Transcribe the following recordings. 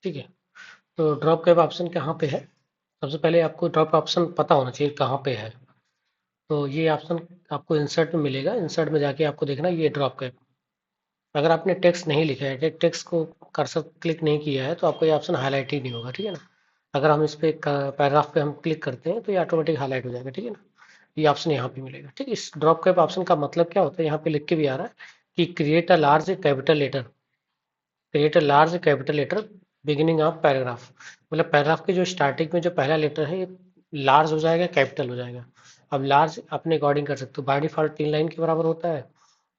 ठीक है। तो ड्रॉप कैप ऑप्शन कहाँ पे है? सबसे पहले आपको ड्रॉप ऑप्शन पता होना चाहिए कहाँ पे है। तो ये ऑप्शन आपको इंसर्ट में मिलेगा, इंसर्ट में जाके आपको देखना ये ड्रॉप कैप। अगर आपने टेक्स्ट नहीं लिखा है, टेक्स्ट को कर्सर क्लिक नहीं किया है, तो आपको ये ऑप्शन हाईलाइट ही नहीं होगा, ठीक है ना। अगर हम इस पे पैराग्राफ पे हम क्लिक करते हैं तो ये ऑटोमेटिक हाईलाइट हो जाएगा, ठीक है ना। ये ऑप्शन यहाँ पे मिलेगा, ठीक है। इस ड्रॉप कैप ऑप्शन का मतलब क्या होता है, यहाँ पे लिख के भी आ रहा है कि create a large capital letter, create a large capital letter beginning of paragraph. मतलब पैराग्राफ के जो स्टार्टिंग में जो पहला लेटर है, लार्ज हो जाएगा, कैपिटल हो जाएगा। अब लार्ज अपने अकॉर्डिंग कर सकते हो, बाय डिफॉल्ट 3 लाइन के बराबर होता है,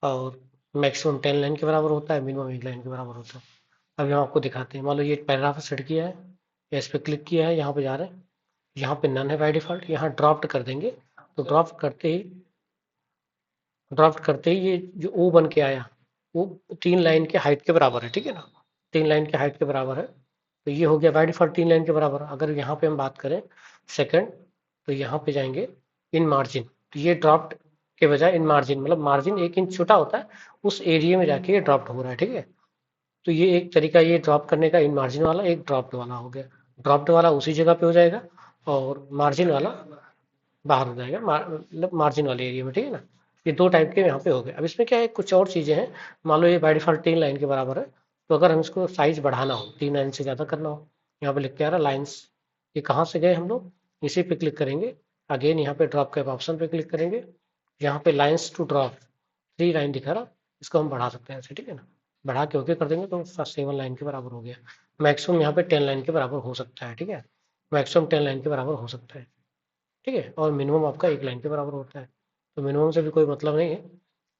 और मैक्सिमम 10 लाइन के बराबर होता है, मिनिमम 1 लाइन के बराबर होता है। अब यहाँ आपको दिखाते हैं, मान लो ये पैराग्राफ सेट किया है, या इस पर क्लिक किया है, यहाँ पे जा रहे हैं, यहाँ पे नन है बाय डिफॉल्ट, यहाँ ड्रॉप्ट कर देंगे। तो ड्राफ्ट करते ही ये जो ओ बन के आया, वो 3 लाइन के हाइट के बराबर है, ठीक है ना। 3 लाइन के हाइट के बराबर है, तो ये हो गया बाय डिफॉल्ट 3 लाइन के बराबर। अगर यहाँ पे हम बात करें सेकंड, तो यहाँ पे जाएंगे इन मार्जिन, तो ये ड्राफ्ट के बजाय इन मार्जिन, मतलब मार्जिन 1 इंच छोटा होता है, उस एरिया में जाके ये ड्राफ्ट हो रहा है, ठीक है। तो ये एक तरीका ये ड्रॉप करने का, इन मार्जिन वाला एक ड्रॉप्ड वाला हो गया। ड्रॉप्ड वाला उसी जगह पे हो जाएगा, और मार्जिन वाला बाहर हो जाएगा, मतलब मार्जिन वाले एरिया में, ठीक है ना। ये दो टाइप के यहाँ पे हो गए। अब इसमें क्या है, कुछ और चीज़ें हैं। मान लो ये बाय डिफॉल्ट 3 लाइन के बराबर है, तो अगर हम इसको साइज बढ़ाना हो, 3 लाइन से ज़्यादा करना हो, यहाँ पे लिख के आ रहा लाइन्स, ये कहाँ से गए हम लोग, इसी पे क्लिक करेंगे। अगेन यहाँ पे ड्रॉप कैप ऑप्शन पे क्लिक करेंगे, यहाँ पे लाइन्स टू ड्रॉप 3 लाइन दिखा रहा, इसको हम बढ़ा सकते हैं ऐसे, ठीक है ना। बढ़ा के ओके कर देंगे तो 7 लाइन के बराबर हो गया। मैक्सिमम यहाँ पे 10 लाइन के बराबर हो सकता है, ठीक है। मैक्सिमम 10 लाइन के बराबर हो सकता है, ठीक है। और मिनिमम आपका 1 लाइन के बराबर होता है, तो मिनिमम से भी कोई मतलब नहीं है,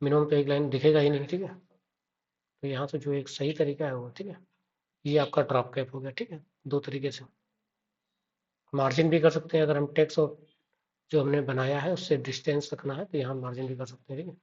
मिनिमम तो 1 लाइन दिखेगा ही नहीं, ठीक है। तो यहाँ से जो एक सही तरीका है वो, ठीक है, ये आपका ड्रॉप कैप हो गया, ठीक है। दो तरीके से मार्जिन भी कर सकते हैं, अगर हम टेक्स्ट और जो हमने बनाया है उससे डिस्टेंस रखना है, तो यहाँ मार्जिन भी कर सकते हैं, ठीक है।